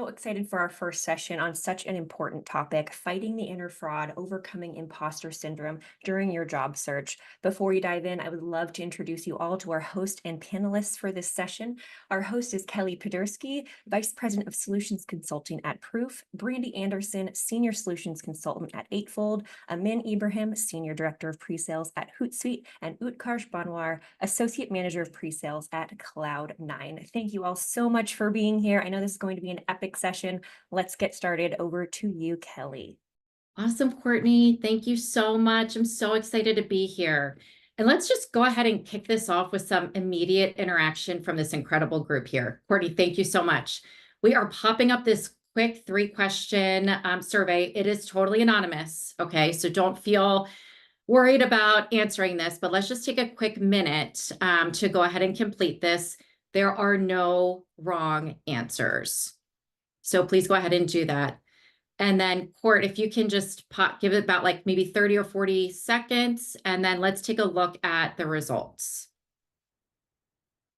so excited for our first session on such an important topic, fighting the inner fraud, overcoming imposter syndrome during your job search. Before we dive in, I would love to introduce you all to our host and panelists for this session. Our host is Kelly Podersky, Vice President of Solutions Consulting at Proof, Brandy Anderson, Senior Solutions Consultant at Eightfold, Amin Ibrahim, Senior Director of Presales at Hootsuite, and Utkarsh Banwar, Associate Manager of Presales at Cloud9. Thank you all so much for being here. I know this is going to be an epic session. Let's get started. Over to you, Kelly. Awesome, Courtney. Thank you so much. I'm so excited to be here. And let's just go ahead and kick this off with some immediate interaction from this incredible group here. Courtney, thank you so much. We are popping up this quick 3-question survey. It is totally anonymous, okay? So don't feel worried about answering this, but let's just take a quick minute to go ahead and complete this. There are no wrong answers. So please go ahead and do that. And then Court, if you can just give it about like maybe 30 or 40 seconds, and then let's take a look at the results.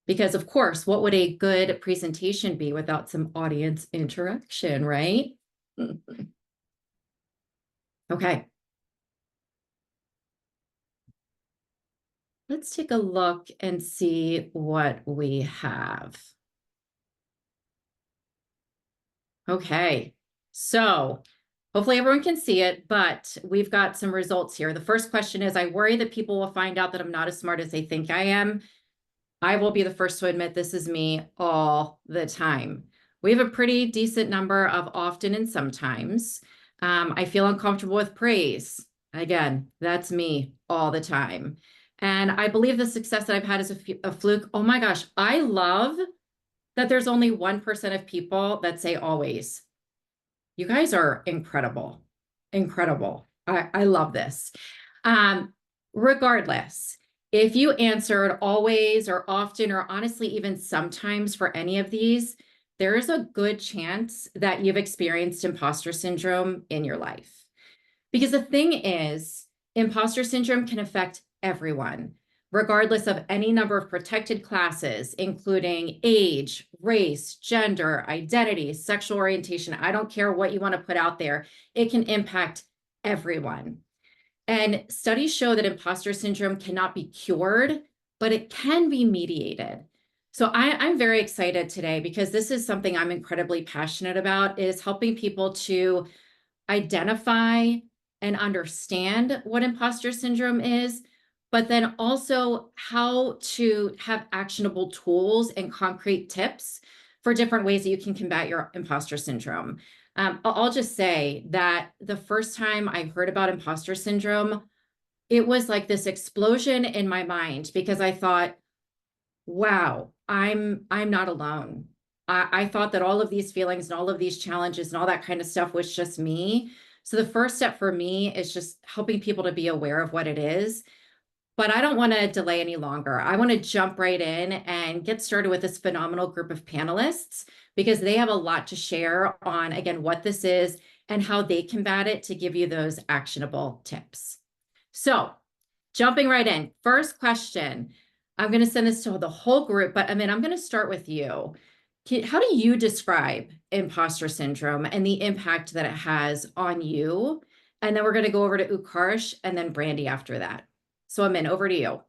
Because of course, what would a good presentation be without some audience interaction, right? Okay. Let's take a look and see what we have. Okay. So hopefully everyone can see it, but we've got some results here. The first question is, I worry that people will find out that I'm not as smart as they think I am. I will be the first to admit this is me all the time. We have a pretty decent number of often and sometimes. I feel uncomfortable with praise. Again, that's me all the time. And I believe the success that I've had is a fluke. Oh my gosh, I love that there's only 1% of people that say always. You guys are incredible, incredible. I love this. Regardless, if you answered always or often or honestly even sometimes for any of these, there is a good chance that you've experienced imposter syndrome in your life. Because the thing is, imposter syndrome can affect everyone, regardless of any number of protected classes, including age, race, gender, identity, sexual orientation. I don't care what you want to put out there. It can impact everyone. And studies show that imposter syndrome cannot be cured, but it can be mediated. So I'm very excited today because this is something I'm incredibly passionate about, is helping people to identify and understand what imposter syndrome is, but then also how to have actionable tools and concrete tips for different ways that you can combat your imposter syndrome. I'll just say that the first time I heard about imposter syndrome, it was like this explosion in my mind because I thought, wow, I'm not alone. I thought that all of these feelings and all of these challenges and all that kind of stuff was just me. So the first step for me is just helping people to be aware of what it is. But I don't want to delay any longer. I want to jump right in and get started with this phenomenal group of panelists because they have a lot to share on, again, what this is and how they combat it to give you those actionable tips. So jumping right in, first question. I'm going to send this to the whole group, but I'm going to start with you. How do you describe imposter syndrome and the impact that it has on you? And then we're going to go over to Utkarsh and then Brandy after that. So Amin, over to you.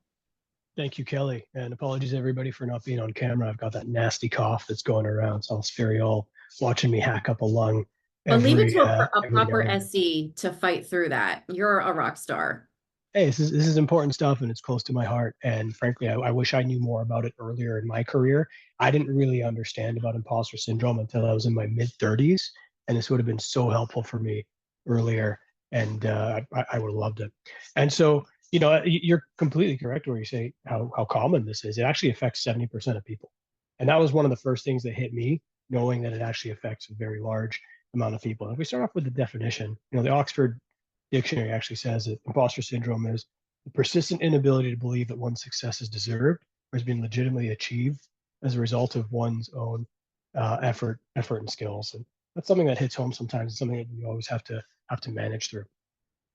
Thank you, Kelly. And apologies everybody for not being on camera. I've got that nasty cough that's going around. So I'll spare you all watching me hack up a lung. But leave it to a proper SE to fight through that. You're a rock star. Hey, this is important stuff and it's close to my heart. And frankly, I wish I knew more about it earlier in my career. I didn't really understand about imposter syndrome until I was in my mid-30s. And this would have been so helpful for me earlier. And I would have loved it. And so, you know, you're completely correct where you say how common this is. It actually affects 70% of people. And that was one of the first things that hit me, knowing that it actually affects a very large amount of people. And if we start off with the definition, you know, the Oxford Dictionary actually says that imposter syndrome is the persistent inability to believe that one's success is deserved or has been legitimately achieved as a result of one's own effort and skills. And that's something that hits home sometimes. It's something that we always have to manage through.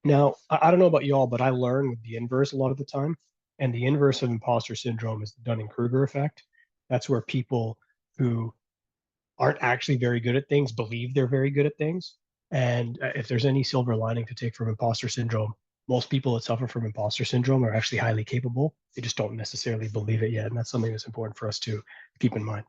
Now, I don't know about y'all, but I learn with the inverse a lot of the time. And the inverse of imposter syndrome is the Dunning-Kruger effect. That's where people who aren't actually very good at things believe they're very good at things. And if there's any silver lining to take from imposter syndrome, most people that suffer from imposter syndrome are actually highly capable. They just don't necessarily believe it yet. And that's something that's important for us to keep in mind.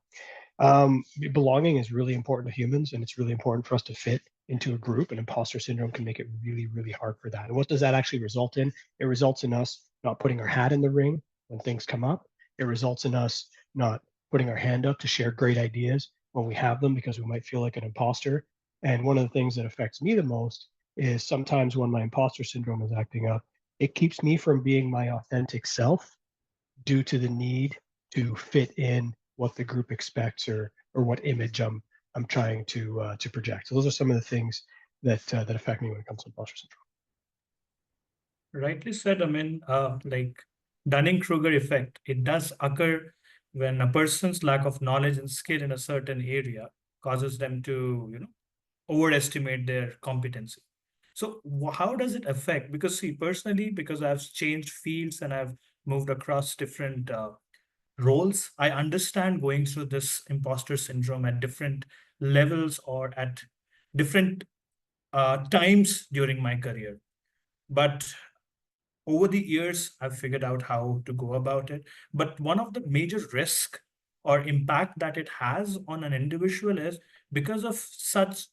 Belonging is really important to humans, and it's really important for us to fit into a group. And imposter syndrome can make it really, really hard for that. And what does that actually result in? It results in us not putting our hat in the ring when things come up. It results in us not putting our hand up to share great ideas when we have them because we might feel like an imposter. And one of the things that affects me the most is sometimes when my imposter syndrome is acting up, it keeps me from being my authentic self due to the need to fit in what the group expects or what image I'm trying to project. So those are some of the things that affect me when it comes to imposter syndrome. Rightly said. I mean, like Dunning-Kruger effect, it does occur when a person's lack of knowledge and skill in a certain area causes them to, overestimate their competency. So how does it affect? Because see, personally, because I've changed fields and I've moved across different roles, I understand going through this imposter syndrome at different levels or at different times during my career. But over the years, I've figured out how to go about it. But one of the major risk or impact that it has on an individual is because of such,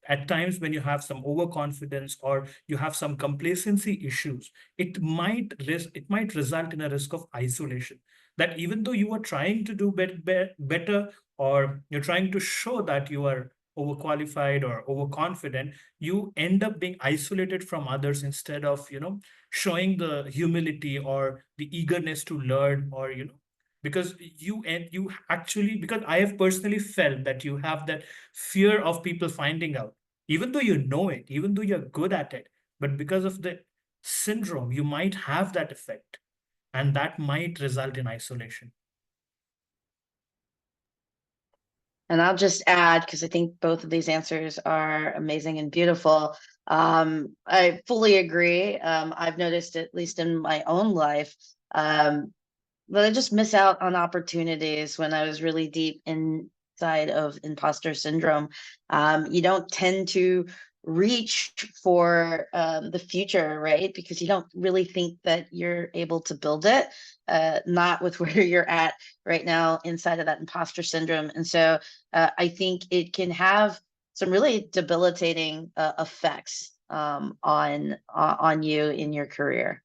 at times when you have some overconfidence or you have some complacency issues, it might result in a risk of isolation. That even though you are trying to do better, or you're trying to show that you are overqualified or overconfident, you end up being isolated from others instead of, showing the humility or the eagerness to learn, or because you actually, because I have personally felt that you have that fear of people finding out, even though you know it, even though you're good at it, but because of the syndrome you might have that effect, and that might result in isolation. And I'll just add, because I think both of these answers are amazing and beautiful. I fully agree. I've noticed, at least in my own life, that I just miss out on opportunities when I was really deep inside of imposter syndrome. You don't tend to reach for the future, right? Because you don't really think that you're able to build it, not with where you're at right now inside of that imposter syndrome. And so I think it can have some really debilitating effects on you in your career.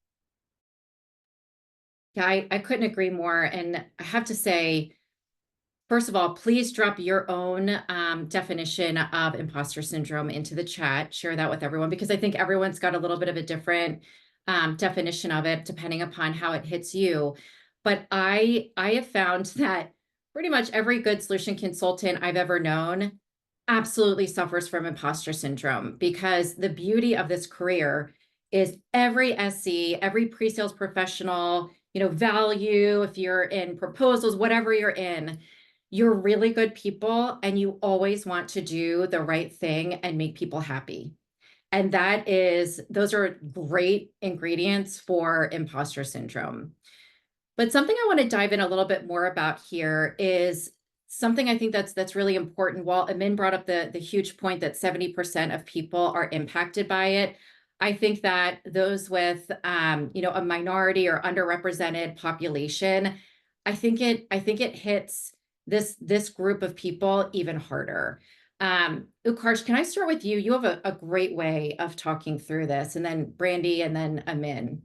Yeah, I couldn't agree more. And I have to say, first of all, please drop your own definition of imposter syndrome into the chat. Share that with everyone, because I think everyone's got a little bit of a different definition of it, depending upon how it hits you. But I have found that pretty much every good solution consultant I've ever known absolutely suffers from imposter syndrome, because the beauty of this career is every SC, every pre-sales professional, value, if you're in proposals, whatever you're in, you're really good people and you always want to do the right thing and make people happy. And those are great ingredients for imposter syndrome. But something I want to dive in a little bit more about here is something I think that's really important. While Amin brought up the huge point that 70% of people are impacted by it, I think that those with a minority or underrepresented population, I think it hits this group of people even harder. Utkarsh, can I start with you? You have a great way of talking through this, and then Brandy, and then Amin.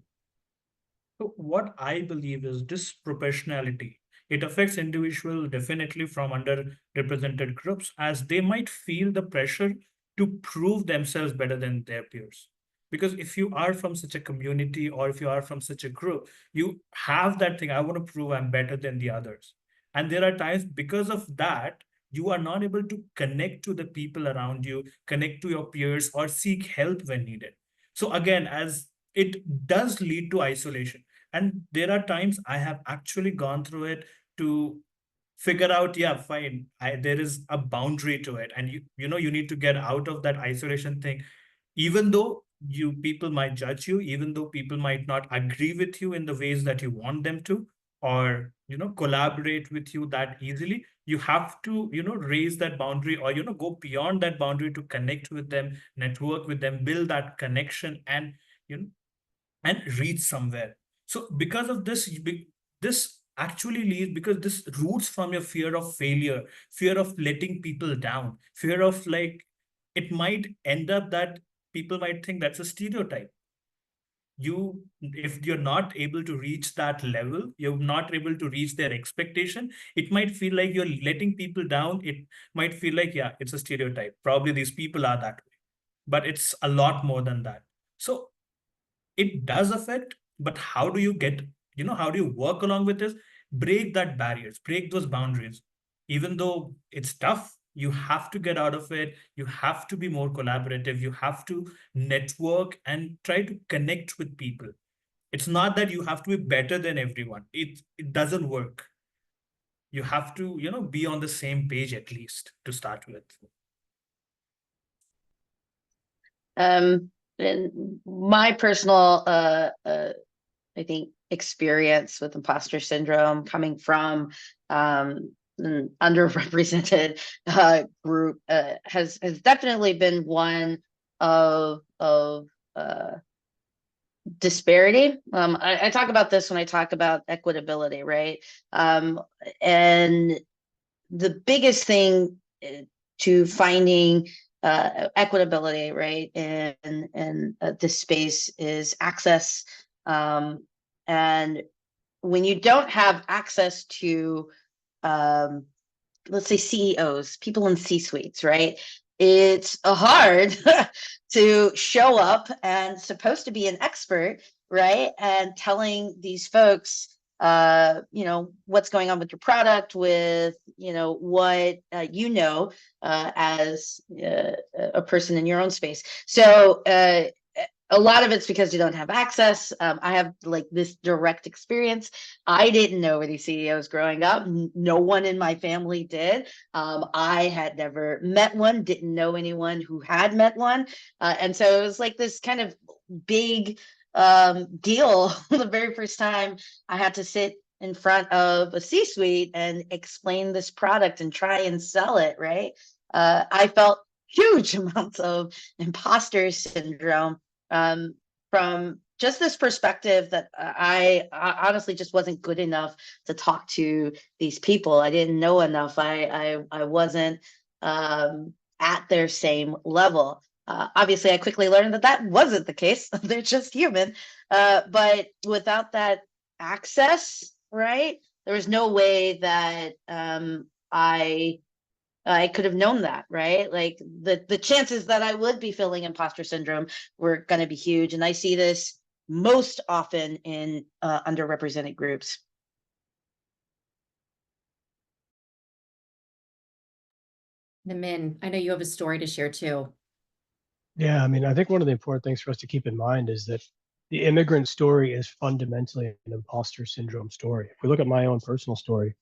So what I believe is disproportionality. It affects individuals definitely from underrepresented groups, as they might feel the pressure to prove themselves better than their peers. Because if you are from such a community, or if you are from such a group, you have that thing, I want to prove I'm better than the others. And there are times because of that, you are not able to connect to the people around you, connect to your peers, or seek help when needed. So again, as it does lead to isolation. And there are times I have actually gone through it to figure out, yeah, fine, there is a boundary to it. And you need to get out of that isolation thing, even though people might judge you, even though people might not agree with you in the ways that you want them to, or, collaborate with you that easily. You have to, raise that boundary, or, go beyond that boundary to connect with them, network with them, build that connection, and, and reach somewhere. So because of this, this actually leads, because this roots from your fear of failure, fear of letting people down, fear of, like, it might end up that people might think that's a stereotype. If you're not able to reach that level, you're not able to reach their expectation, it might feel like you're letting people down. It might feel like, yeah, it's a stereotype, probably these people are that way, but it's a lot more than that. So it does affect, but how do you get, how do you work along with this? Break that barriers, break those boundaries. Even though it's tough, you have to get out of it. You have to be more collaborative. You have to network and try to connect with people. It's not that you have to be better than everyone. It doesn't work. You have to, be on the same page at least to start with. And my personal, I think, experience with imposter syndrome coming from an underrepresented group has definitely been one of disparity. I talk about this when I talk about equitability, right? And the biggest thing to finding equitability, right, in this space is access. And when you don't have access to, let's say, CEOs, people in C-suites, right, it's hard to show up and supposed to be an expert, right, and telling these folks what's going on with your product, with what as a person in your own space. So a lot of it's because you don't have access. I have like this direct experience. I didn't know where these CEOs growing up. No one in my family did. I had never met one, didn't know anyone who had met one. And so it was like this kind of big deal the very first time I had to sit in front of a C-suite and explain this product and try and sell it, right? I felt huge amounts of imposter syndrome from just this perspective that I honestly just wasn't good enough to talk to these people. I didn't know enough. I wasn't at their same level. Obviously, I quickly learned that wasn't the case. They're just human. But without that access, right, there was no way that I could have known that, right? Like the chances that I would be feeling imposter syndrome were going to be huge. And I see this most often in underrepresented groups. Namin, I know you have a story to share too. Yeah, I mean, I think one of the important things for us to keep in mind is that the immigrant story is fundamentally an imposter syndrome story. If we look at my own personal story,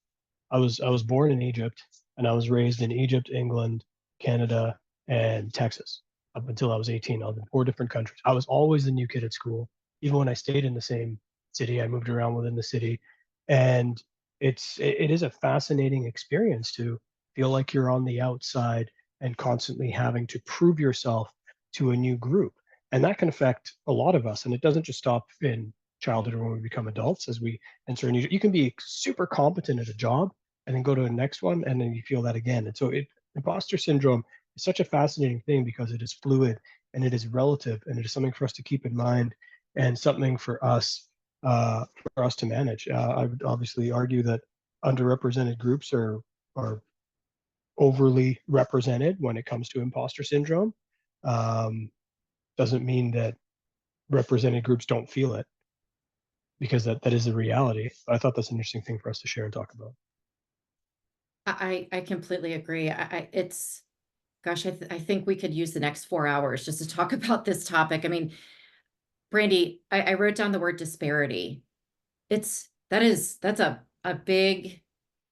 I was born in Egypt and I was raised in Egypt, England, Canada, and Texas up until I was 18. I was in 4 different countries. I was always the new kid at school. Even when I stayed in the same city, I moved around within the city. And it is a fascinating experience to feel like you're on the outside and constantly having to prove yourself to a new group. And that can affect a lot of us. And it doesn't just stop in childhood or when we become adults. As we enter a new, you can be super competent at a job and then go to the next one and then you feel that again. And so imposter syndrome is such a fascinating thing because it is fluid and it is relative and it is something for us to keep in mind and something for us to manage. I would obviously argue that underrepresented groups are overly represented when it comes to imposter syndrome. Doesn't mean that represented groups don't feel it, because that is the reality. But I thought that's an interesting thing for us to share and talk about. I completely agree. Gosh, I think we could use the next 4 hours just to talk about this topic. I mean, Brandy, I wrote down the word disparity. That's a big,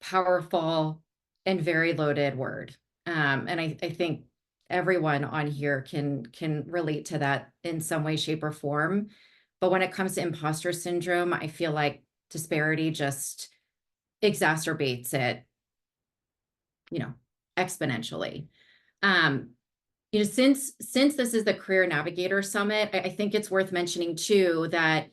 powerful, and very loaded word. And I think everyone on here can relate to that in some way, shape, or form. But when it comes to imposter syndrome, I feel like disparity just exacerbates it, exponentially. Since this is the Career Navigator Summit, I think it's worth mentioning too that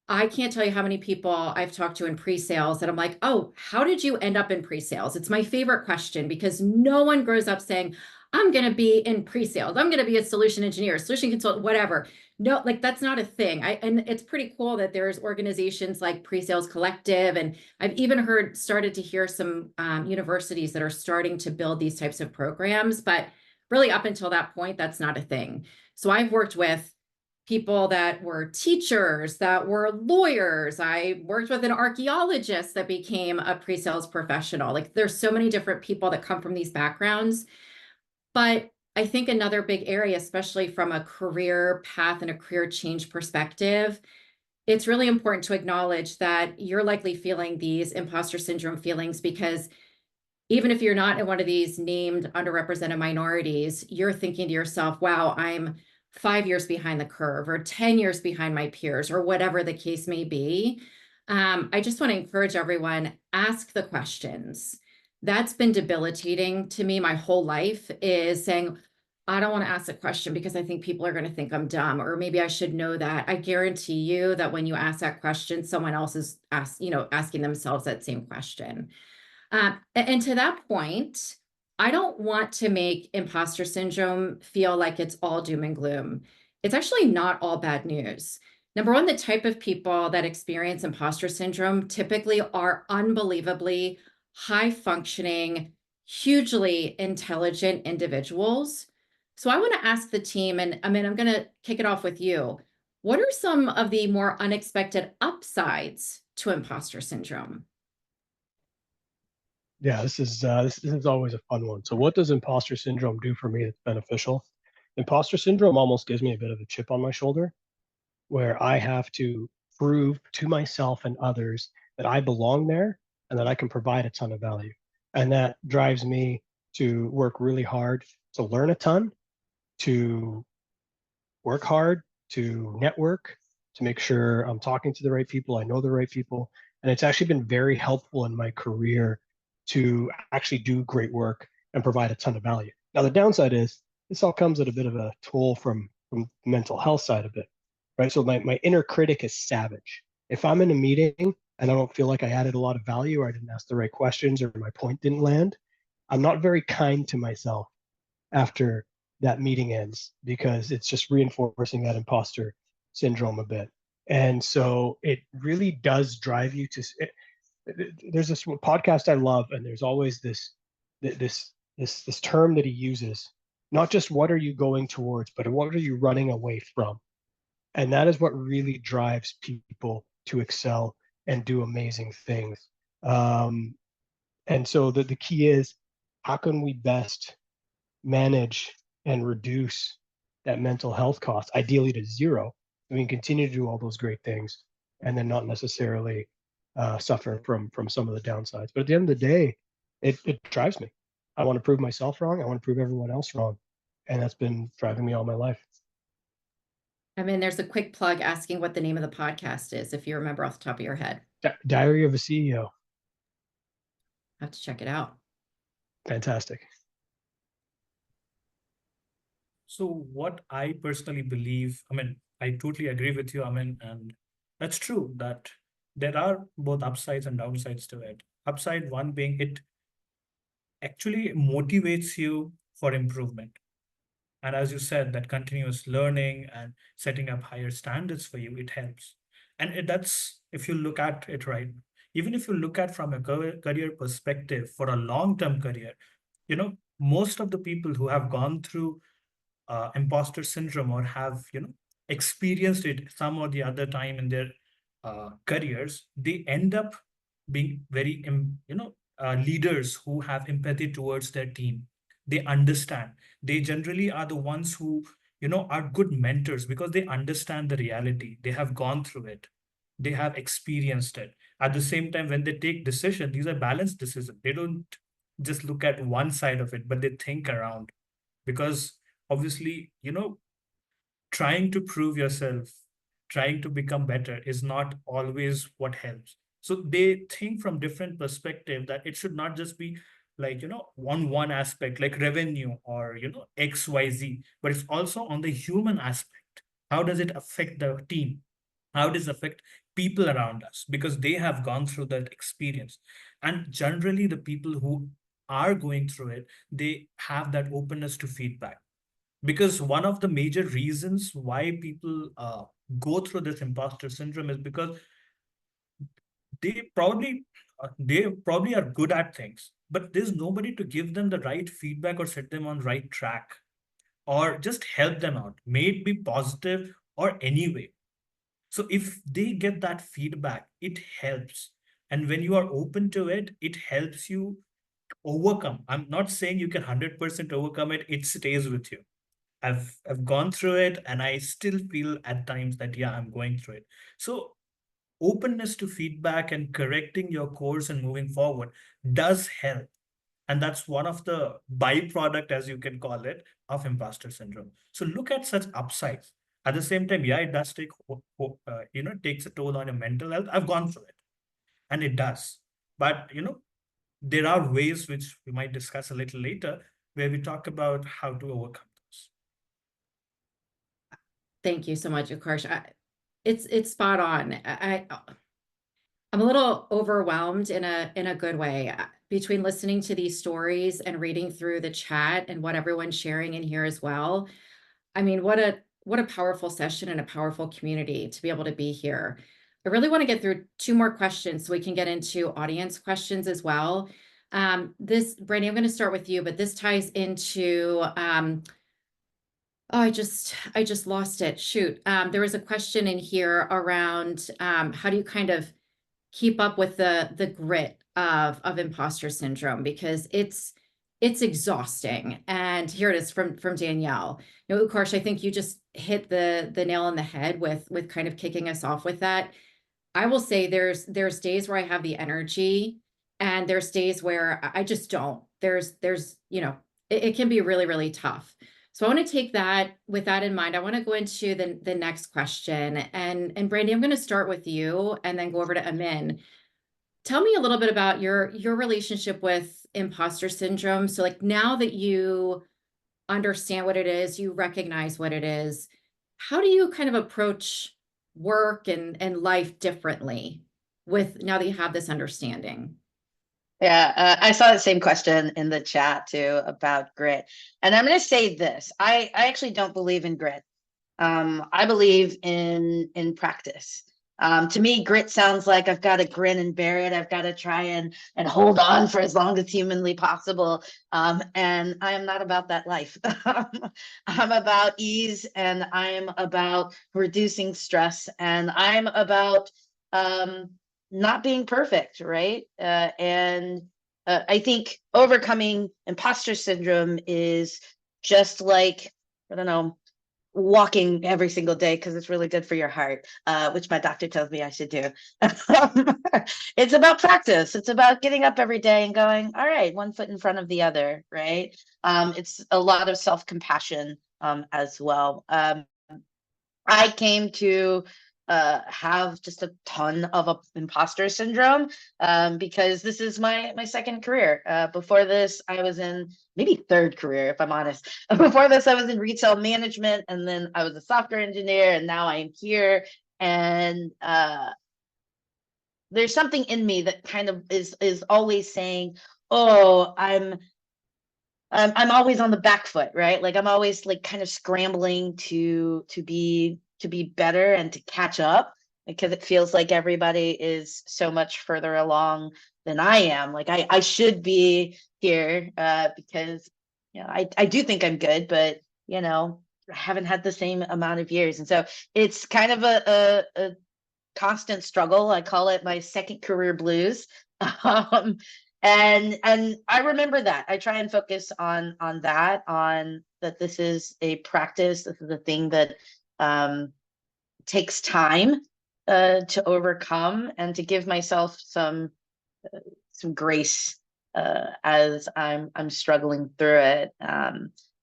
I can't tell you how many people I've talked to in pre-sales that I'm like, oh, how did you end up in pre-sales? It's my favorite question because no one grows up saying, I'm going to be in pre-sales. I'm going to be a solution engineer, solution consultant, whatever. No, like that's not a thing. And it's pretty cool that there's organizations like Pre-Sales Collective. And I've even started to hear some universities that are starting to build these types of programs. But really up until that point, that's not a thing. So I've worked with people that were teachers, that were lawyers. I worked with an archaeologist that became a pre-sales professional. Like there's so many different people that come from these backgrounds. But I think another big area, especially from a career path and a career change perspective, it's really important to acknowledge that you're likely feeling these imposter syndrome feelings because even if you're not in one of these named underrepresented minorities, you're thinking to yourself, wow, I'm 5 years behind the curve or 10 years behind my peers or whatever the case may be. I just want to encourage everyone, ask the questions. That's been debilitating to me my whole life, is saying, I don't want to ask a question because I think people are going to think I'm dumb, or maybe I should know that. I guarantee you that when you ask that question, someone else is asking themselves that same question. And to that point, I don't want to make imposter syndrome feel like it's all doom and gloom. It's actually not all bad news. Number one, the type of people that experience imposter syndrome typically are unbelievably high functioning, hugely intelligent individuals. So I want to ask the team, and I'm going to kick it off with you. What are some of the more unexpected upsides to imposter syndrome? Yeah, this is always a fun one. So what does imposter syndrome do for me that's beneficial? Imposter syndrome almost gives me a bit of a chip on my shoulder where I have to prove to myself and others that I belong there and that I can provide a ton of value. And that drives me to work really hard to learn a ton, to work hard, to network, to make sure I'm talking to the right people, I know the right people. And it's actually been very helpful in my career to actually do great work and provide a ton of value. Now, the downside is this all comes at a bit of a toll from the mental health side of it, right? So my inner critic is savage. If I'm in a meeting and I don't feel like I added a lot of value or I didn't ask the right questions or my point didn't land, I'm not very kind to myself after that meeting ends because it's just reinforcing that imposter syndrome a bit. And so it really does drive you to there's this podcast I love, and there's always this term that he uses, not just what are you going towards, but what are you running away from? And that is what really drives people to excel and do amazing things. And so the key is, how can we best manage and reduce that mental health cost, ideally to zero, so we can continue to do all those great things and then not necessarily suffer from some of the downsides. But at the end of the day, it drives me. I want to prove myself wrong. I want to prove everyone else wrong. And that's been driving me all my life. I mean, there's a quick plug asking what the name of the podcast is, if you remember off the top of your head. Diary of a CEO. I have to check it out. Fantastic. So what I personally believe, I totally agree with you, and that's true that there are both upsides and downsides to it. Upside one being it actually motivates you for improvement. And as you said, that continuous learning and setting up higher standards for you, it helps. And that's, if you look at it right, even if you look at from a career perspective for a long-term career, most of the people who have gone through imposter syndrome or have experienced it some or the other time in their careers, they end up being very leaders who have empathy towards their team. They understand. They generally are the ones who are good mentors because they understand the reality. They have gone through it. They have experienced it. At the same time, when they take decisions, these are balanced decisions. They don't just look at one side of it, but they think around, because obviously, trying to prove yourself trying to become better is not always what helps. So they think from different perspective that it should not just be like, one aspect like revenue or, XYZ, but it's also on the human aspect. How does it affect the team? How does it affect people around us? Because they have gone through that experience. And generally, the people who are going through it, they have that openness to feedback. Because one of the major reasons why people go through this imposter syndrome is because they probably they probably are good at things, but there's nobody to give them the right feedback or set them on right track or just help them out, may it be positive or anyway. So if they get that feedback, it helps. And when you are open to it, it helps you overcome. I'm not saying you can 100% overcome it, it stays with you. I've gone through it and I still feel at times that, yeah, I'm going through it. So openness to feedback and correcting your course and moving forward does help. And that's one of the byproduct, as you can call it, of imposter syndrome. So look at such upsides. At the same time, yeah, it does take, takes a toll on your mental health. I've gone through it and it does. But, there are ways which we might discuss a little later where we talk about how to overcome those. Thank you so much, Ukarsh. It's spot on. I'm a little overwhelmed in a good way between listening to these stories and reading through the chat and what everyone's sharing in here as well. I mean, what a powerful session and a powerful community to be able to be here. I really want to get through 2 more questions so we can get into audience questions as well. Brandy, I'm going to start with you, but this ties into oh, I just lost it. Shoot. There was a question in here around how do you kind of keep up with the grit of imposter syndrome, because it's exhausting. And here it is from Danielle. Ukarsh, I think you just hit the nail on the head with kind of kicking us off with that. I will say there's days where I have the energy and there's days where I just don't. There's it can be really, really tough. So I want to take that with that in mind. I want to go into the next question. And Brandy, I'm going to start with you and then go over to Amin. Tell me a little bit about your relationship with imposter syndrome. So like now that you understand what it is, you recognize what it is, how do you kind of approach work and life differently with now that you have this understanding? Yeah, I saw the same question in the chat too about grit. And I'm going to say this. I actually don't believe in grit. I believe in practice. To me, grit sounds like I've got to grin and bear it. I've got to try and hold on for as long as humanly possible. And I am not about that life. I'm about ease, and I'm about reducing stress, and I'm about not being perfect, right? And I think overcoming imposter syndrome is just like, I don't know, walking every single day because it's really good for your heart, which my doctor tells me I should do. It's about practice. It's about getting up every day and going, all right, one foot in front of the other, right? It's a lot of self-compassion as well. I came to have just a ton of imposter syndrome because this is my second career. Before this, I was in maybe third career, if I'm honest. Before this, I was in retail management, and then I was a software engineer, and now I am here. And there's something in me that kind of is always saying, "Oh, I'm always on the back foot," right? Like I'm always like kind of scrambling to be better and to catch up, because it feels like everybody is so much further along than I am. Like I should be here because I do think I'm good, but I haven't had the same amount of years. And so it's kind of a constant struggle. I call it my second career blues. Um, and I remember that. I try and focus on that this is a practice. This is a thing that takes time to overcome, and to give myself some grace as I'm struggling through it.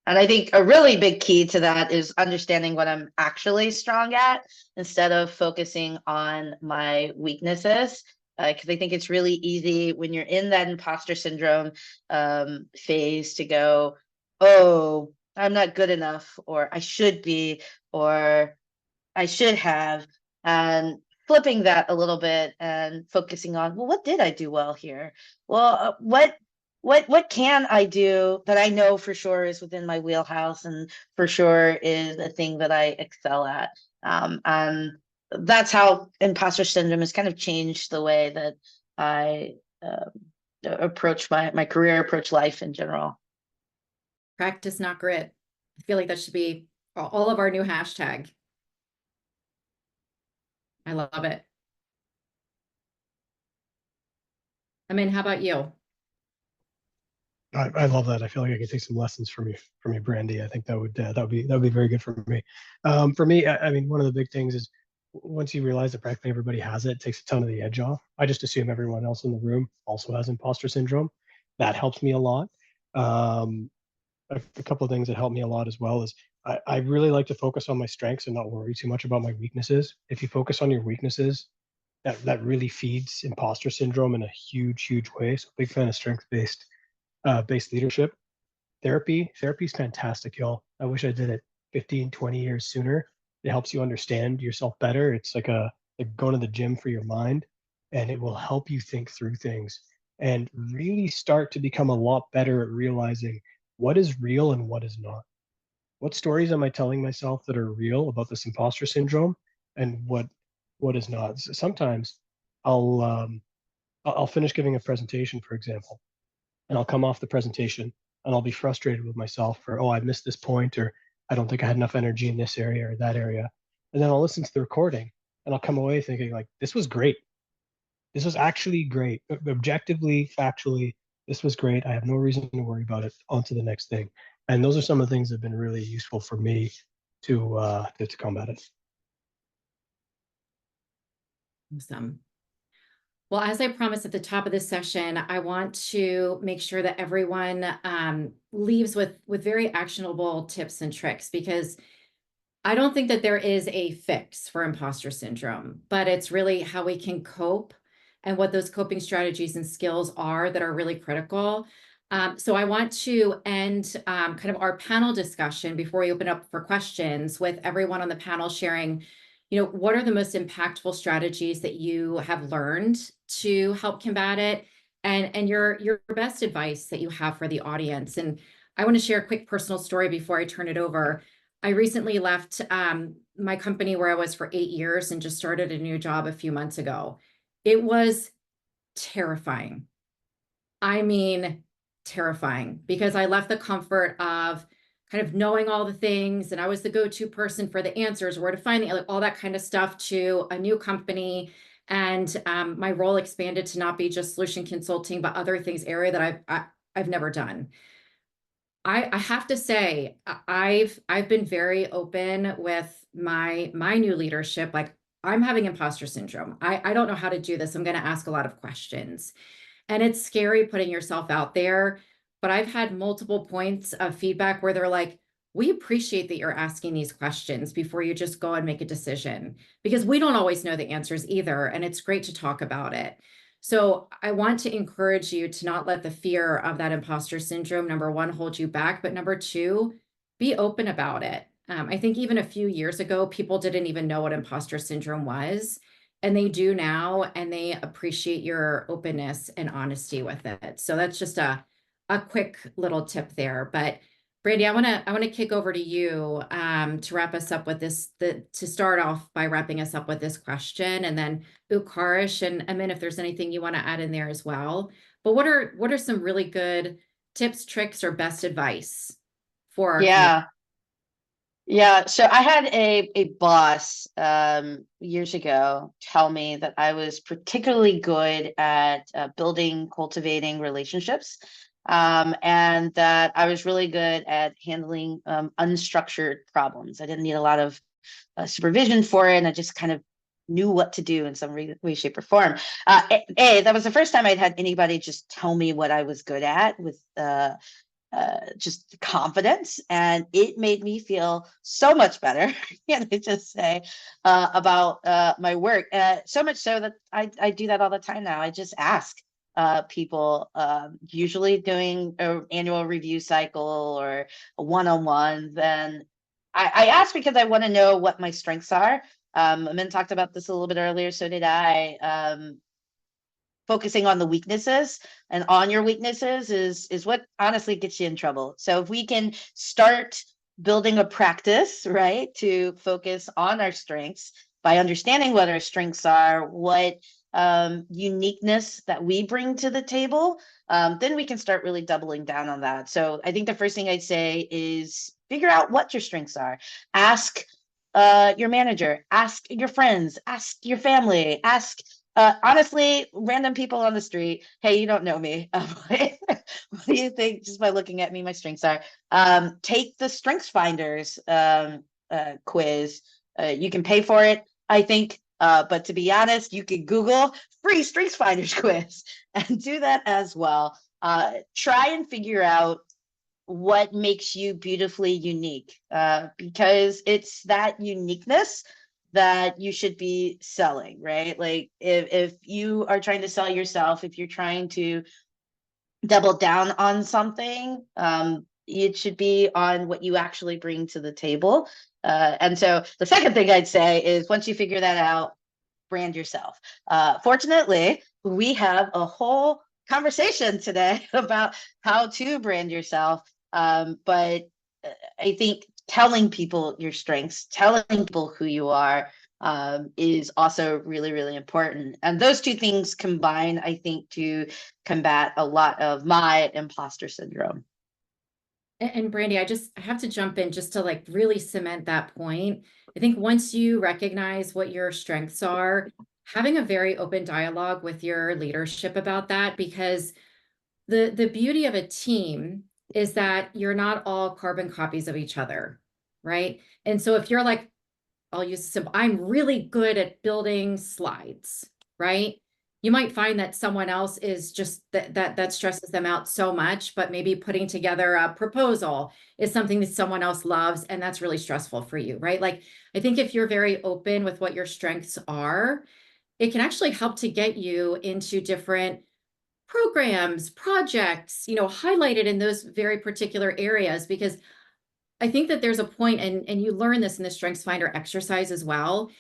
And I think a really big key to that is understanding what I'm actually strong at instead of focusing on my weaknesses. Because I think it's really easy when you're in that imposter syndrome phase to go, oh, I'm not good enough, or I should be, or I should have, and flipping that a little bit and focusing on, well, what did I do well here? Well, what can I do that I know for sure is within my wheelhouse and for sure is a thing that I excel at. And that's how imposter syndrome has kind of changed the way that I approach my career, approach life in general. Practice, not grit. I feel like that should be all of our new hashtag. I love it. I mean, how about you? I love that. I feel like I could take some lessons from you, Brandy. I think that would be very good for me. For me, I mean, one of the big things is once you realize that practically everybody has it, it takes a ton of the edge off. I just assume everyone else in the room also has imposter syndrome. That helps me a lot. A couple of things that help me a lot as well is I really like to focus on my strengths and not worry too much about my weaknesses. If you focus on your weaknesses, that really feeds imposter syndrome in a huge way. So big fan of strength based leadership. Therapy's fantastic, y'all. I wish I did it 15, 20 years sooner. It helps you understand yourself better. It's like going to the gym for your mind, and it will help you think through things and really start to become a lot better at realizing what is real and what is not. What stories am I telling myself that are real about this imposter syndrome, and what is not? Sometimes I'll I'll finish giving a presentation, for example, and I'll come off the presentation and I'll be frustrated with myself for, oh, I missed this point, or I don't think I had enough energy in this area or that area. And then I'll listen to the recording and I'll come away thinking like, this was great. This was actually great. Objectively, factually, this was great. I have no reason to worry about it. On to the next thing. And those are some of the things that have been really useful for me to combat it. Awesome. Well, as I promised at the top of this session, I want to make sure that everyone leaves with very actionable tips and tricks, because I don't think that there is a fix for imposter syndrome, but it's really how we can cope and what those coping strategies and skills are that are really critical. So I want to end kind of our panel discussion before we open up for questions with everyone on the panel sharing, what are the most impactful strategies that you have learned to help combat it, and your best advice that you have for the audience. And I want to share a quick personal story before I turn it over. I recently left my company where I was for 8 years and just started a new job a few months ago. It was terrifying. I mean, terrifying, because I left the comfort of kind of knowing all the things, and I was the go-to person for the answers, where to find all that kind of stuff, to a new company. And my role expanded to not be just solution consulting, but other things, area that I've never done. I have to say, I've been very open with my new leadership. Like, I'm having imposter syndrome. I don't know how to do this. I'm going to ask a lot of questions. And it's scary putting yourself out there. But I've had multiple points of feedback where they're like, we appreciate that you're asking these questions before you just go and make a decision, because we don't always know the answers either. And it's great to talk about it. So I want to encourage you to not let the fear of that imposter syndrome, number one, hold you back, but number two, be open about it. I think even a few years ago, people didn't even know what imposter syndrome was, and they do now, and they appreciate your openness and honesty with it. So that's just a quick little tip there. But Brandy, I want to kick over to you to wrap us up with this, to start off by wrapping us up with this question, and then Ukarish and Amin, if there's anything you want to add in there as well. But what are some really good tips, tricks, or best advice for our community? Yeah, so I had a boss years ago tell me that I was particularly good at building, cultivating relationships, and that I was really good at handling unstructured problems. I didn't need a lot of supervision for it, and I just kind of knew what to do in some way, shape, or form. That was the first time I'd had anybody just tell me what I was good at with just confidence, and it made me feel so much better. Can I just say about my work? So much so that I do that all the time now. I just ask people, usually doing an annual review cycle or a one-on-one. Then I ask because I want to know what my strengths are. Min talked about this a little bit earlier, so did I. Focusing on the weaknesses and on your weaknesses is what honestly gets you in trouble. So if we can start building a practice, right, to focus on our strengths by understanding what our strengths are, what uniqueness that we bring to the table, then we can start really doubling down on that. So I think the first thing I'd say is figure out what your strengths are. Ask your manager, ask your friends, ask your family, ask honestly, random people on the street. Hey, you don't know me. What do you think? Just by looking at me, my strengths are. Take the Strengths Finders quiz. You can pay for it, I think. But to be honest, you can Google free Strengths Finders quiz and do that as well. Try and figure out what makes you beautifully unique, because it's that uniqueness that you should be selling, right? Like if you are trying to sell yourself, if you're trying to double down on something, it should be on what you actually bring to the table. And so the second thing I'd say is once you figure that out, brand yourself. Fortunately, we have a whole conversation today about how to brand yourself. But I think telling people your strengths, telling people who you are, is also really, really important. And those two things combine, I think, to combat a lot of my imposter syndrome. And Brandy, I have to jump in just to like really cement that point. I think once you recognize what your strengths are, having a very open dialogue with your leadership about that, because the beauty of a team is that you're not all carbon copies of each other, right? And so if you're like, I'll use simple, I'm really good at building slides, right? You might find that someone else is just that stresses them out so much, but maybe putting together a proposal is something that someone else loves, and that's really stressful for you, right? Like, I think if you're very open with what your strengths are, it can actually help to get you into different programs, projects, highlighted in those very particular areas, because I think that there's a point, and you learn this in the Strengths Finder exercise as well,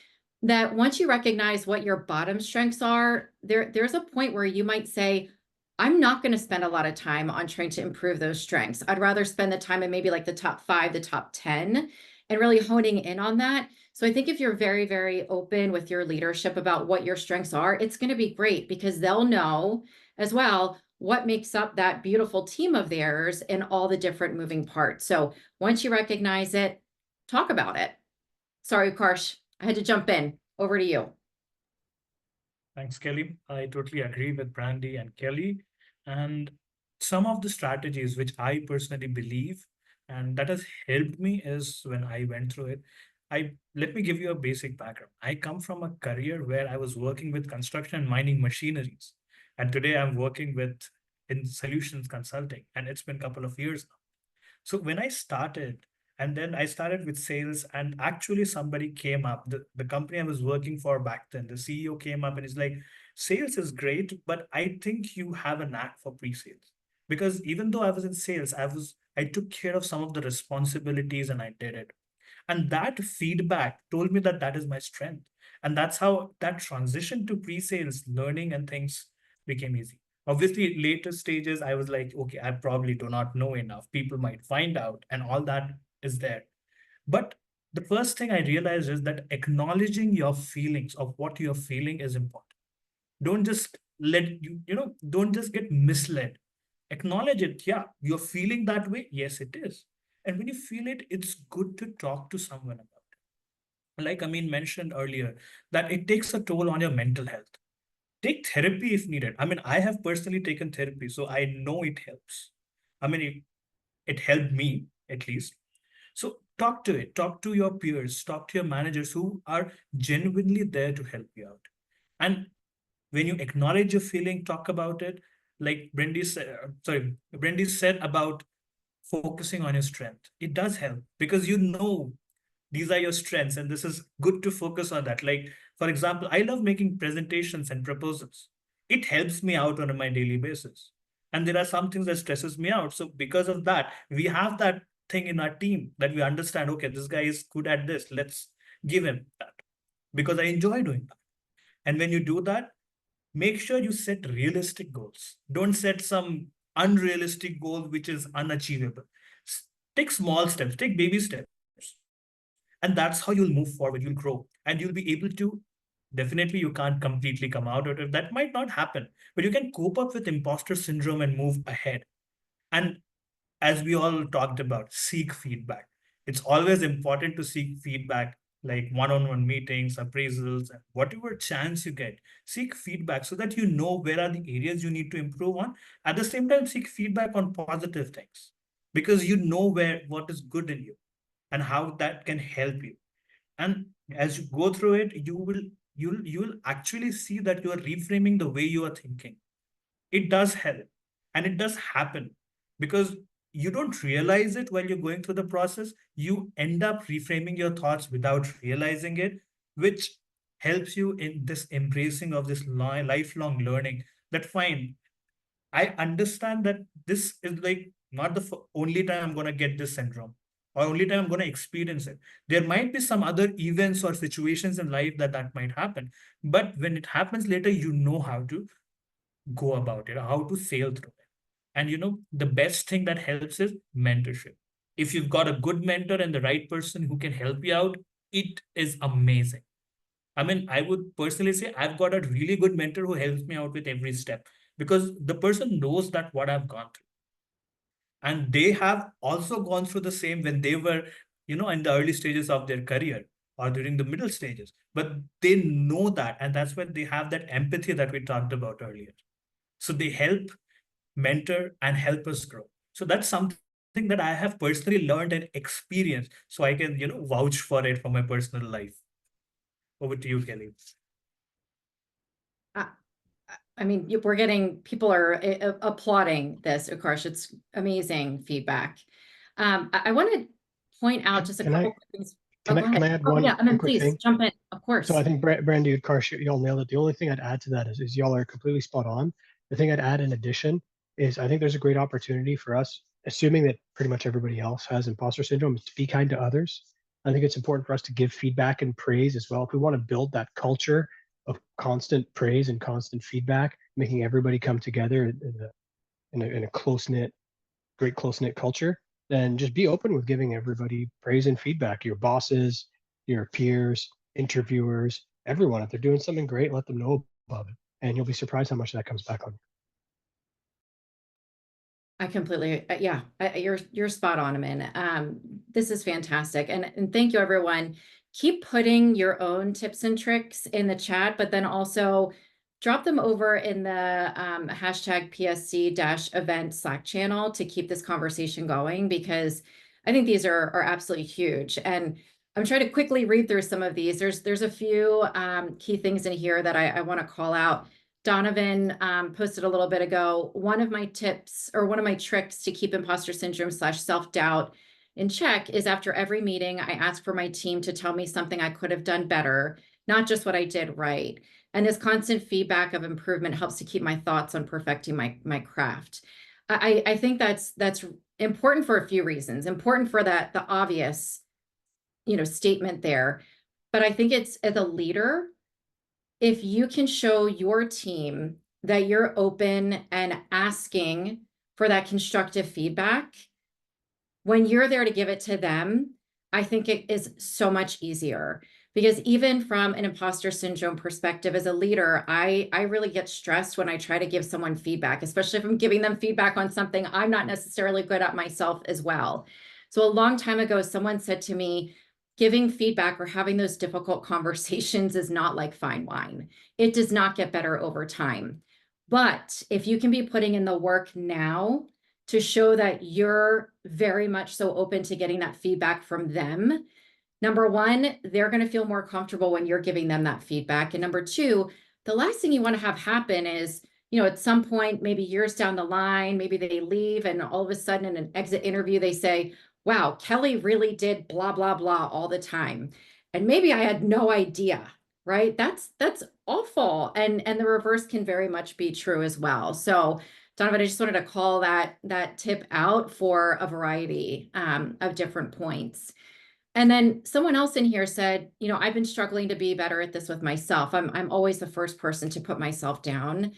that once you recognize what your bottom strengths are, there's a point where you might say, I'm not going to spend a lot of time on trying to improve those strengths. I'd rather spend the time in maybe like the top 5, the top 10, and really honing in on that. So I think if you're very, very open with your leadership about what your strengths are, it's going to be great, because they'll know as well what makes up that beautiful team of theirs and all the different moving parts. So once you recognize it, talk about it. Sorry, Karsh, I had to jump in. Over to you. Thanks, Kelly. I totally agree with Brandy and Kelly. And some of the strategies which I personally believe and that has helped me is when I went through it. Let me give you a basic background. I come from a career where I was working with construction and mining machineries. And today I'm working in solutions consulting, and it's been a couple of years now. So when I started, and then I started with sales, and actually somebody came up, the company I was working for back then, the CEO came up and is like, sales is great, but I think you have a knack for pre-sales. Because even though I was in sales, I took care of some of the responsibilities and I did it. And that feedback told me that that is my strength. And that's how that transition to pre-sales learning and things became easy. Obviously, later stages, I was like, okay, I probably do not know enough. People might find out, and all that is there. But the first thing I realized is that acknowledging your feelings of what you're feeling is important. Don't just don't just get misled. Acknowledge it. Yeah, you're feeling that way. Yes, it is. And when you feel it, it's good to talk to someone about it. Like Amin mentioned earlier, that it takes a toll on your mental health. Take therapy if needed. I mean, I have personally taken therapy, so I know it helps. I mean, it helped me at least. So talk to it, talk to your peers, talk to your managers who are genuinely there to help you out. And when you acknowledge your feeling, talk about it. Like Brendy said about focusing on your strength. It does help because you know these are your strengths and this is good to focus on that. Like, for example, I love making presentations and proposals. It helps me out on my daily basis. And there are some things that stresses me out. So because of that, we have that thing in our team that we understand, okay, this guy is good at this. Let's give him that because I enjoy doing that. And when you do that, make sure you set realistic goals. Don't set some unrealistic goal which is unachievable. Take small steps, take baby steps. And that's how you'll move forward, you'll grow, and you'll be able to, definitely you can't completely come out of it. That might not happen, but you can cope up with imposter syndrome and move ahead. And as we all talked about, seek feedback. It's always important to seek feedback, like one-on-one meetings, appraisals, and whatever chance you get. Seek feedback so that you know where are the areas you need to improve on. At the same time, seek feedback on positive things because you know what is good in you and how that can help you. And as you go through it, you'll actually see that you are reframing the way you are thinking. It does help and it does happen because you don't realize it while you're going through the process. You end up reframing your thoughts without realizing it, which helps you in this embracing of this lifelong learning. That fine, I understand that this is like not the only time I'm going to get this syndrome or only time I'm going to experience it. There might be some other events or situations in life that might happen. But when it happens later, you know how to go about it, how to sail through it. And the best thing that helps is mentorship. If you've got a good mentor and the right person who can help you out, it is amazing. I mean, I would personally say I've got a really good mentor who helps me out with every step because the person knows that what I've gone through. And they have also gone through the same when they were, in the early stages of their career or during the middle stages. But they know that. And that's why they have that empathy that we talked about earlier. So they help mentor and help us grow. So that's something that I have personally learned and experienced. So I can, vouch for it from my personal life. Over to you, Kelly. I mean, people are applauding this, of course. It's amazing feedback. I want to point out just a couple quick things. Can I add one yeah, and then quick please thing? jump in, of course. So I think Brandy, Karsh, y'all nailed it. The only thing I'd add to that is y'all are completely spot on. The thing I'd add in addition is I think there's a great opportunity for us, assuming that pretty much everybody else has imposter syndrome, is to be kind to others. I think it's important for us to give feedback and praise as well. If we want to build that culture of constant praise and constant feedback, making everybody come together in a close-knit, great close-knit culture, then just be open with giving everybody praise and feedback. Your bosses, your peers, interviewers, everyone. If they're doing something great, let them know about it. And you'll be surprised how much that comes back on you. I completely, yeah, you're spot on, Amin. This is fantastic. And thank you, everyone. Keep putting your own tips and tricks in the chat, but then also drop them over in the hashtag PSC-event Slack channel to keep this conversation going, because I think these are absolutely huge. And I'm trying to quickly read through some of these. There's a few key things in here that I want to call out. Donovan posted a little bit ago, one of my tips or one of my tricks to keep imposter syndrome / self-doubt in check is after every meeting, I ask for my team to tell me something I could have done better, not just what I did right. And this constant feedback of improvement helps to keep my thoughts on perfecting my craft. I think that's important for a few reasons. Important for the obvious, statement there. But I think it's, as a leader, if you can show your team that you're open and asking for that constructive feedback, when you're there to give it to them, I think it is so much easier. Because even from an imposter syndrome perspective as a leader, I really get stressed when I try to give someone feedback, especially if I'm giving them feedback on something I'm not necessarily good at myself as well. So a long time ago, someone said to me, giving feedback or having those difficult conversations is not like fine wine. It does not get better over time. But if you can be putting in the work now to show that you're very much so open to getting that feedback from them, number one, they're going to feel more comfortable when you're giving them that feedback. And number two, the last thing you want to have happen is at some point, maybe years down the line, maybe they leave and all of a sudden in an exit interview, they say, wow, Kelly really did blah, blah, blah all the time. And maybe I had no idea, right? That's awful. And the reverse can very much be true as well. So Donovan, I just wanted to call that tip out for a variety of different points. And then someone else in here said, I've been struggling to be better at this with myself. I'm always the first person to put myself down.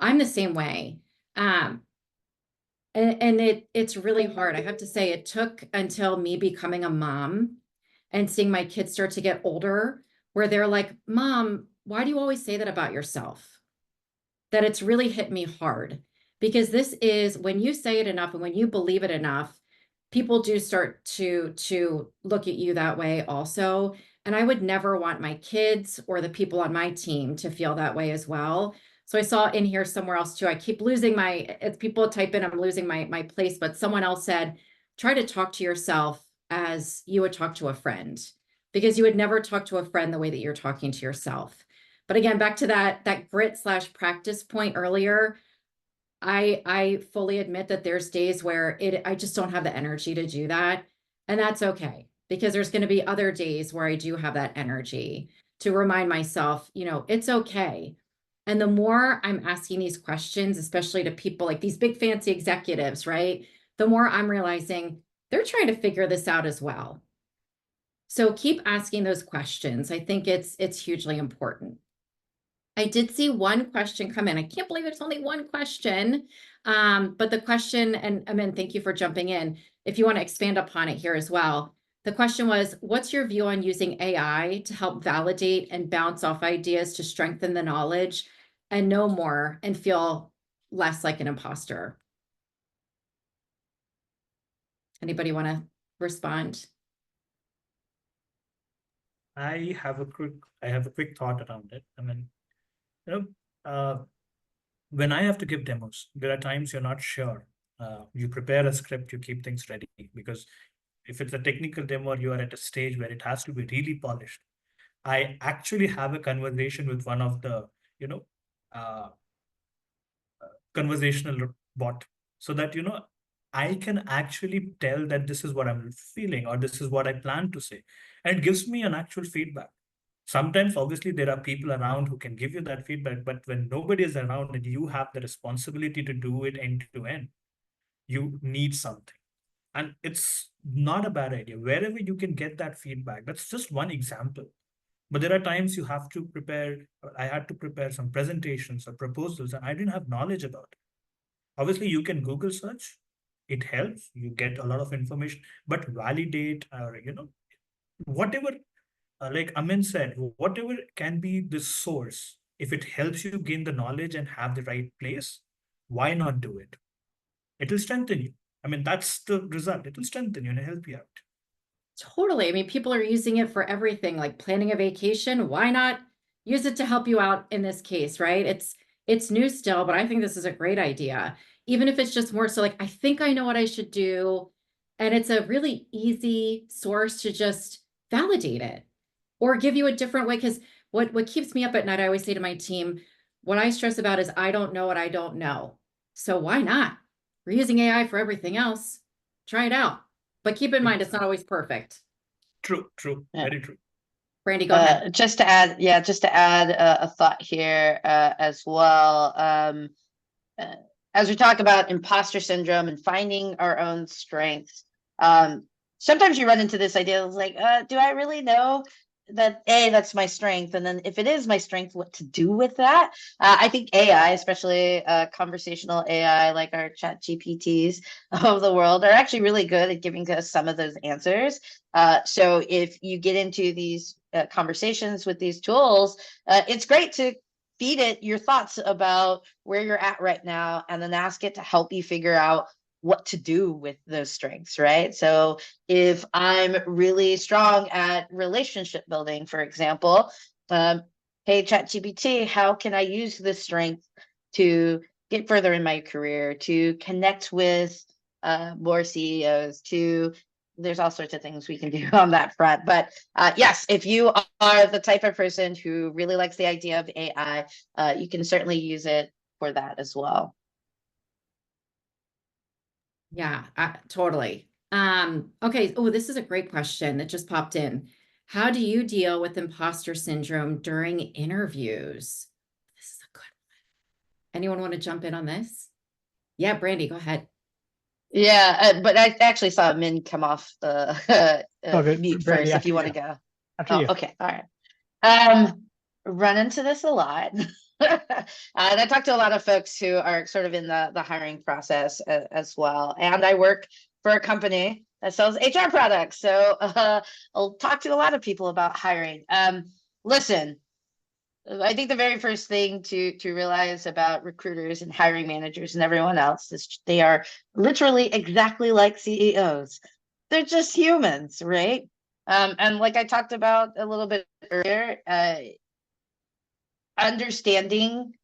I'm the same way. And it's really hard. I have to say it took until me becoming a mom and seeing my kids start to get older where they're like, Mom, why do you always say that about yourself? That it's really hit me hard, because this is when you say it enough and when you believe it enough, people do start to look at you that way also. And I would never want my kids or the people on my team to feel that way as well. So I saw in here somewhere else too, I keep losing as people type in, I'm losing my place, but someone else said, try to talk to yourself as you would talk to a friend, because you would never talk to a friend the way that you're talking to yourself. But again, back to that grit/practice point earlier, I fully admit that there's days where I just don't have the energy to do that. And that's okay, because there's going to be other days where I do have that energy to remind myself, it's okay. And the more I'm asking these questions, especially to people like these big fancy executives, right? The more I'm realizing they're trying to figure this out as well. So keep asking those questions. I think it's hugely important. I did see one question come in. I can't believe it's only one question. But the question, and Amin, thank you for jumping in. If you want to expand upon it here as well. The question was, what's your view on using AI to help validate and bounce off ideas to strengthen the knowledge and know more and feel less like an imposter? Anybody want to respond? I have a quick thought around it. I mean, when I have to give demos, there are times you're not sure. You prepare a script, you keep things ready, because if it's a technical demo, you are at a stage where it has to be really polished. I actually have a conversation with one of the, conversational bot, so that, I can actually tell that this is what I'm feeling or this is what I plan to say. And it gives me an actual feedback. Sometimes, obviously, there are people around who can give you that feedback, but when nobody is around and you have the responsibility to do it end to end, you need something. And it's not a bad idea. Wherever you can get that feedback, that's just one example. But there are times you have to prepare, I had to prepare some presentations or proposals, and I didn't have knowledge about it. Obviously, you can Google search, it helps, you get a lot of information, but validate or, whatever, like Amin said, whatever can be the source, if it helps you gain the knowledge and have the right place, why not do it? It will strengthen you. I mean, that's the result. It will strengthen you and help you out. Totally. I mean, people are using it for everything, like planning a vacation. Why not use it to help you out in this case, right? It's new still, but I think this is a great idea. Even if it's just more so like, I think I know what I should do. And it's a really easy source to just validate it or give you a different way. Because what keeps me up at night, I always say to my team, what I stress about is I don't know what I don't know. So why not? We're using AI for everything else. Try it out. But keep in mind, it's not always perfect. True, Yeah. very true. Brandy, go ahead. Just to add a thought here as well. As we talk about imposter syndrome and finding our own strengths, sometimes you run into this idea of like, do I really know that that's my strength? And then if it is my strength, what to do with that? I think AI, especially conversational AI like our chat GPTs of the world, are actually really good at giving us some of those answers. So if you get into these conversations with these tools, it's great to feed it your thoughts about where you're at right now, and then ask it to help you figure out what to do with those strengths, right? So if I'm really strong at relationship building, for example, hey, ChatGPT, how can I use this strength to get further in my career, to connect with more CEOs, there's all sorts of things we can do on that front. But yes, if you are the type of person who really likes the idea of AI, you can certainly use it for that as well. Yeah, totally. Okay. Oh, this is a great question that just popped in. How do you deal with imposter syndrome during interviews? This is a good one. Anyone want to jump in on this? Yeah, Brandy, go ahead. Yeah, but I actually saw Min come off Okay, mute Brandy, first if you want to after go. after Oh, you. okay, all right. Run into this a lot. And I talk to a lot of folks who are sort of in the hiring process as well. And I work for a company that sells HR products. So I'll talk to a lot of people about hiring. Listen, I think the very first thing to realize about recruiters and hiring managers and everyone else is they are literally exactly like CEOs. They're just humans, right? And like I talked about a little bit earlier, understanding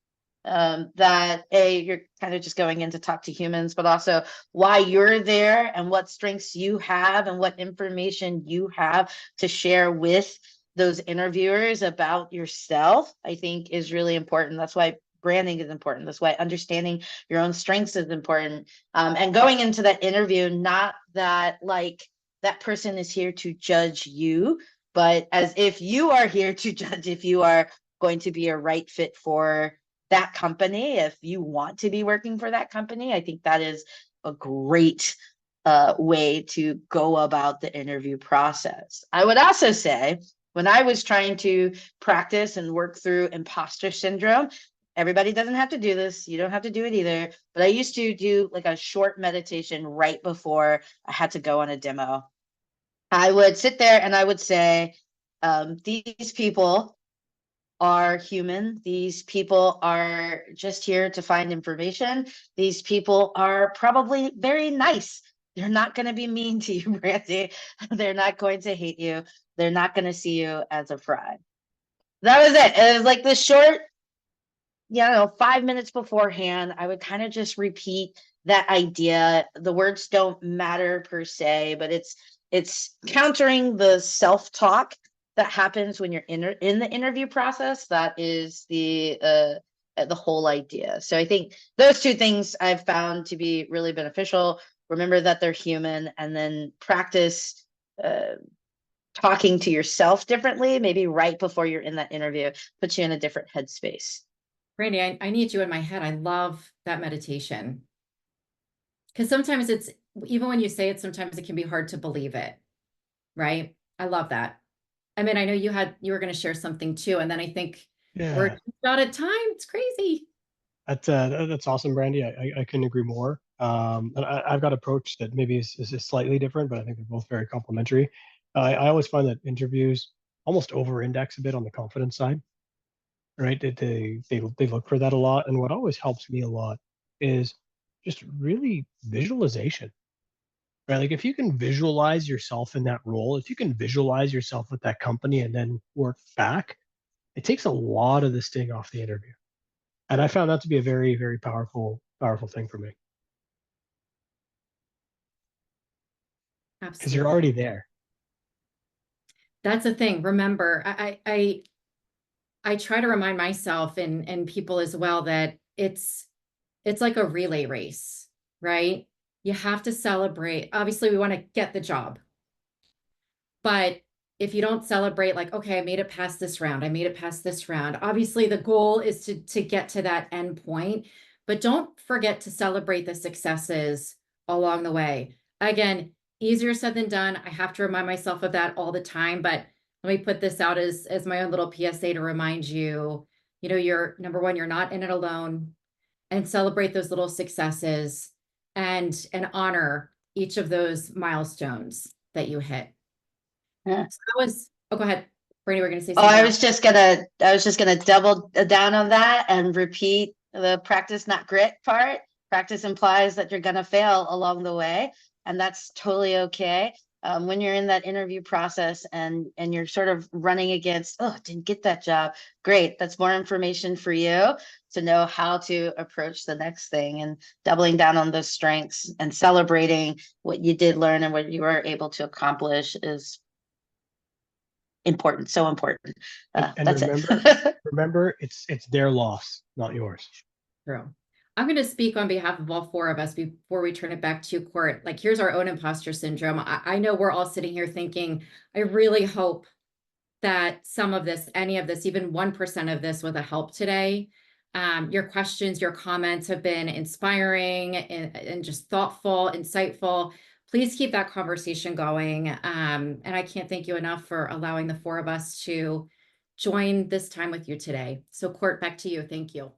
that you're kind of just going in to talk to humans, but also why you're there and what strengths you have and what information you have to share with those interviewers about yourself, I think is really important. That's why branding is important. That's why understanding your own strengths is important. And going into that interview, not that like that person is here to judge you, but as if you are here to judge if you are going to be a right fit for that company. If you want to be working for that company, I think that is a great way to go about the interview process. I would also say when I was trying to practice and work through imposter syndrome, everybody doesn't have to do this. You don't have to do it either. But I used to do like a short meditation right before I had to go on a demo. I would sit there and I would say, these people are human. These people are just here to find information. These people are probably very nice. They're not going to be mean to you, Brandy. They're not going to hate you. They're not going to see you as a fraud. That was it. It was like the short, 5 minutes beforehand, I would kind of just repeat that idea. The words don't matter per se, but it's countering the self-talk that happens when you're in the interview process. That is the whole idea. So I think those two things I've found to be really beneficial. Remember that they're human, and then practice talking to yourself differently, maybe right before you're in that interview, puts you in a different headspace. Brandy, I need you in my head. I love that meditation. Because sometimes it's, even when you say it, sometimes it can be hard to believe it, right? I love that. I mean, I know you were going to share something too. And then I think we're Yeah, just out of time. It's crazy. that's awesome, Brandy. I couldn't agree more. And I've got an approach that maybe is slightly different, but I think they're both very complementary. I always find that interviews almost over-index a bit on the confidence side, right? They look for that a lot, and what always helps me a lot is just really visualization, right? Like if you can visualize yourself in that role, if you can visualize yourself with that company and then work back, it takes a lot of the sting off the interview. And I found that to be a very, very powerful thing for me because you're Absolutely. already there. That's the thing. Remember, I try to remind myself and people as well that it's like a relay race, right? You have to celebrate. Obviously, we want to get the job. But if you don't celebrate, like, okay, I made it past this round, I made it past this round. Obviously, the goal is to get to that end point, but don't forget to celebrate the successes along the way. Again, easier said than done. I have to remind myself of that all the time, but let me put this out as my own little PSA to remind you, you're number one, you're not in it alone, and celebrate those little successes and honor each of those milestones that you hit. Yeah. So that was, oh, go ahead. Brady, we're going to say Oh, something I else. was just gonna double down on that and repeat the practice, not grit part. Practice implies that you're gonna fail along the way, and that's totally okay. When you're in that interview process and you're sort of running against, oh, didn't get that job. Great, that's more information for you to know how to approach the next thing, and doubling down on those strengths and celebrating what you did learn and what you were able to accomplish is important, so important. And That's remember, it. remember, it's their loss, not yours. True. I'm going to speak on behalf of all four of us before we turn it back to you, Court. Like, here's our own imposter syndrome. I know we're all sitting here thinking, I really hope that some of this, any of this, even 1% of this was a help today. Your questions, your comments have been inspiring and just thoughtful, insightful. Please keep that conversation going. And I can't thank you enough for allowing the four of us to join this time with you today. So Court, back to you. Thank you.